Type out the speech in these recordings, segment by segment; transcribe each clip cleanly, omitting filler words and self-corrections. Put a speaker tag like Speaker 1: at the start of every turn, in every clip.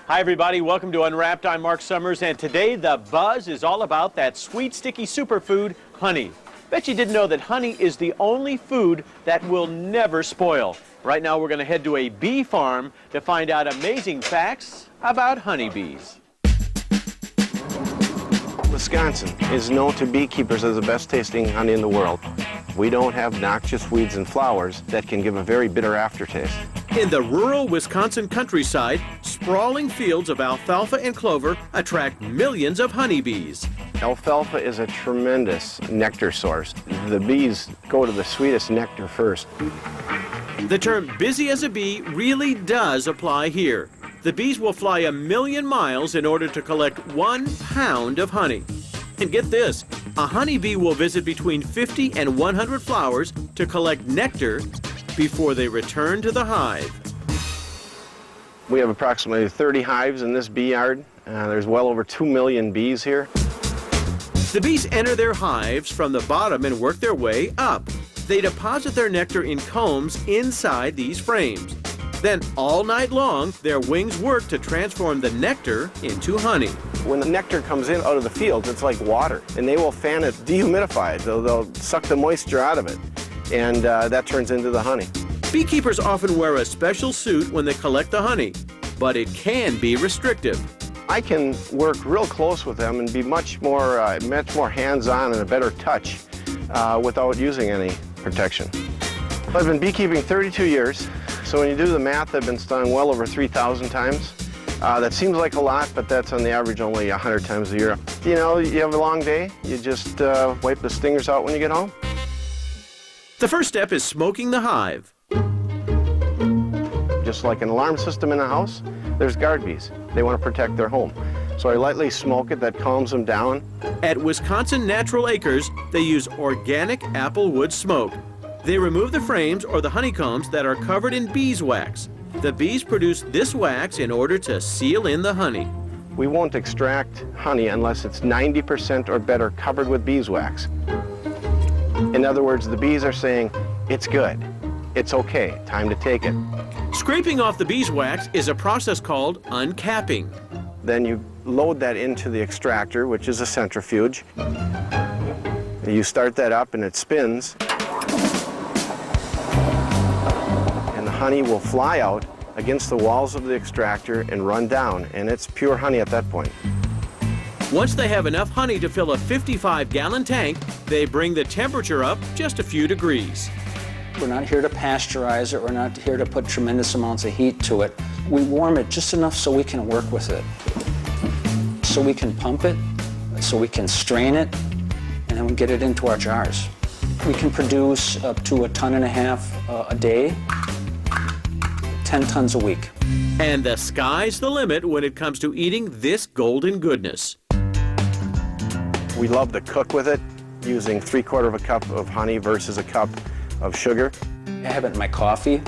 Speaker 1: Hi everybody, welcome to Unwrapped. I'm Mark Summers, and today the buzz is all about that sweet, sticky superfood, honey. Bet you didn't know that honey is the only food that will never spoil. Right now we're going to head to a bee farm to find out amazing facts about honeybees.
Speaker 2: Wisconsin is known to beekeepers as the best tasting honey in the world. We don't have noxious weeds and flowers that can give a very bitter aftertaste.
Speaker 1: In the rural Wisconsin countryside, sprawling fields of alfalfa and clover attract millions of honeybees.
Speaker 2: Alfalfa is a tremendous nectar source. The bees go to the sweetest nectar first.
Speaker 1: The term busy as a bee really does apply here. The bees will fly 1,000,000 miles in order to collect 1 pound of honey. And get this, a honeybee will visit between 50 and 100 flowers to collect nectar before they return to the hive.
Speaker 2: We have approximately 30 hives in this bee yard. There's well over 2 million bees here.
Speaker 1: The bees enter their hives from the bottom and work their way up. They deposit their nectar in combs inside these frames. Then all night long, their wings work to transform the nectar into honey.
Speaker 2: When the nectar comes in out of the fields, it's like water, and they will fan it, dehumidify it. They'll suck the moisture out of it, and that turns into the honey.
Speaker 1: Beekeepers often wear a special suit when they collect the honey, but it can be restrictive.
Speaker 2: I can work real close with them and be much more hands-on and a better touch without using any protection. I've been beekeeping 32 years, so when you do the math, I've been stung well over 3,000 times. That seems like a lot, but that's on the average only 100 times a year. You know, you have a long day, you just wipe the stingers out when you get home.
Speaker 1: The first step is smoking the hive.
Speaker 2: Just like an alarm system in a house, there's guard bees. They want to protect their home. So I lightly smoke it, that calms them down.
Speaker 1: At Wisconsin Natural Acres, they use organic apple wood smoke. They remove the frames or the honeycombs that are covered in beeswax. The bees produce this wax in order to seal in the honey.
Speaker 2: We won't extract honey unless it's 90% or better covered with beeswax. In other words, the bees are saying, it's good, it's okay, time to take it.
Speaker 1: Scraping off the beeswax is a process called uncapping.
Speaker 2: Then you load that into the extractor, which is a centrifuge. You start that up and it spins. And the honey will fly out against the walls of the extractor and run down, and it's pure honey at that point.
Speaker 1: Once they have enough honey to fill a 55-gallon tank, they bring the temperature up just a few degrees.
Speaker 3: We're not here to pasteurize it. We're not here to put tremendous amounts of heat to it. We warm it just enough so we can work with it. So we can pump it, so we can strain it, and then we get it into our jars. We can produce up to 1.5 tons a day, 10 tons a week.
Speaker 1: And the sky's the limit when it comes to eating this golden goodness.
Speaker 2: We love to cook with it, using 3/4 cup of honey versus a cup of sugar.
Speaker 3: I have it in my coffee,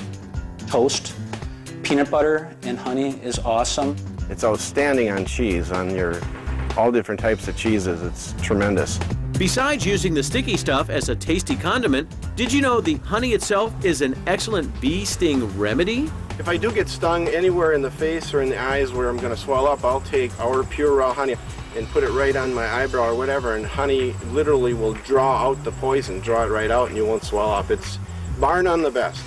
Speaker 3: toast. Peanut butter and honey is awesome.
Speaker 2: It's outstanding on cheese, on all different types of cheeses. It's tremendous.
Speaker 1: Besides using the sticky stuff as a tasty condiment, did you know the honey itself is an excellent bee sting remedy?
Speaker 2: If I do get stung anywhere in the face or in the eyes where I'm going to swell up, I'll take our pure raw honey and put it right on my eyebrow or whatever, and honey literally will draw out the poison, draw it right out, and you won't swell up. It's bar none the best.